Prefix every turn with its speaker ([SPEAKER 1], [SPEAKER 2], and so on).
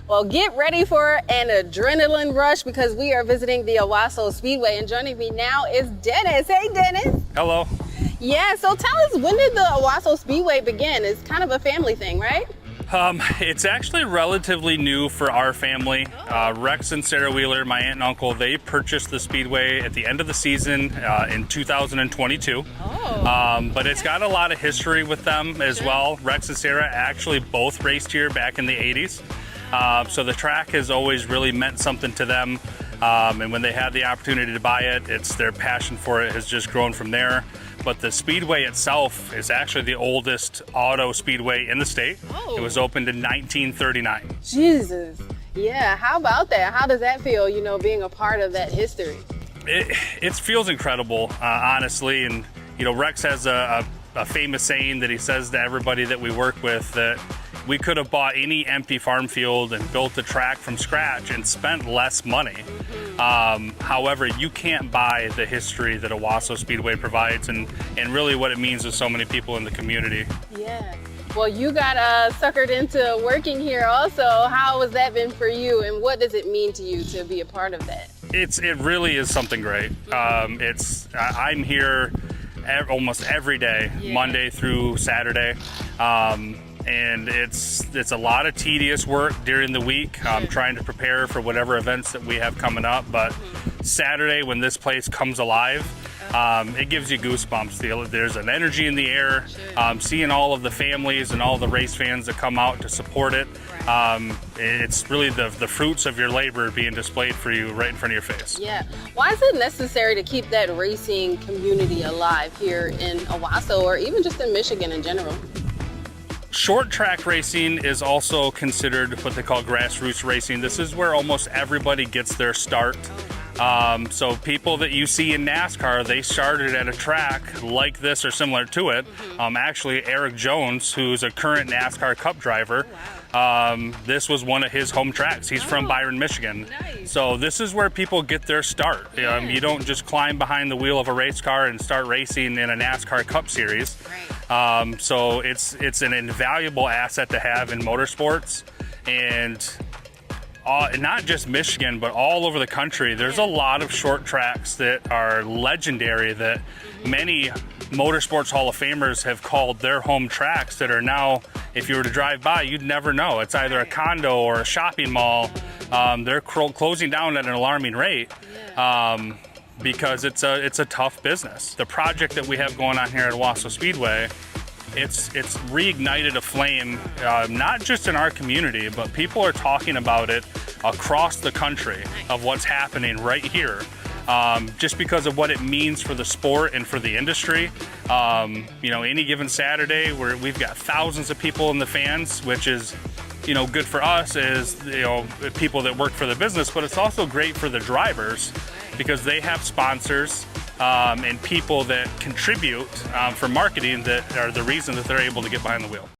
[SPEAKER 1] Well, get ready for an adrenaline rush because we are visiting the Owosso Speedway, and joining me now is Dennis. Hey, Dennis.
[SPEAKER 2] Hello.
[SPEAKER 1] Yeah, so tell us, when did the Owosso Speedway begin? It's kind of a family thing, right?
[SPEAKER 2] It's actually relatively new for our family. Rex and Sarah Wheeler, my aunt and uncle, they purchased the Speedway at the end of the season in 2022. But it's got a lot of history with them as well. Rex and Sarah actually both raced here back in the 80s. So the track has always really meant something to them. And when they had the opportunity to buy it, their passion for it has just grown from there. But the Speedway itself is actually the oldest auto speedway in the state. It was opened in 1939.
[SPEAKER 1] Jesus. Yeah, how about that? How does that feel, you know, being a part of that history?
[SPEAKER 2] It feels incredible, honestly. And, you know, Rex has a famous saying that he says to everybody that we work with, that we could have bought any empty farm field and built the track from scratch and spent less money. However, you can't buy the history that Owosso Speedway provides and really what it means to so many people in the community.
[SPEAKER 1] Yeah. Well, you got suckered into working here also. How has that been for you, and what does it mean to you to be a part of that?
[SPEAKER 2] It really is something great. I'm here almost every day, Monday through Saturday. And it's a lot of tedious work during the week, trying to prepare for whatever events that we have coming up. But Saturday, when this place comes alive, it gives you goosebumps. There's an energy in the air. Seeing all of the families and all the race fans that come out to support it, it's really the fruits of your labor being displayed for you right in front of your face.
[SPEAKER 1] Yeah. Why is it necessary to keep that racing community alive here in Owosso, or even just in Michigan in general?
[SPEAKER 2] Short track racing is also considered what they call grassroots racing. This is where almost everybody gets their start. So people that you see in NASCAR, they started at a track like this or similar to it. Actually, Eric Jones, who's a current NASCAR Cup driver, this was one of his home tracks. He's from Byron, Michigan.
[SPEAKER 1] Nice. So
[SPEAKER 2] So this is where people get their start. You don't just climb behind the wheel of a race car and start racing in a NASCAR Cup Series. So it's an invaluable asset to have in motorsports, and not just Michigan, but all over the country. There's a lot of short tracks that are legendary that many Motorsports Hall of Famers have called their home tracks that are now, if you were to drive by, you'd never know. It's either a condo or a shopping mall. They're closing down at an alarming rate. Because it's a tough business. The project that we have going on here at Owosso Speedway, it's reignited a flame, not just in our community, but people are talking about it across the country of what's happening right here. Just because of what it means for the sport and for the industry. You know, any given Saturday where we've got thousands of people in the fans, which is, you know, good for us as, you know, people that work for the business, but it's also great for the drivers because they have sponsors and people that contribute for marketing that are the reason that they're able to get behind the wheel.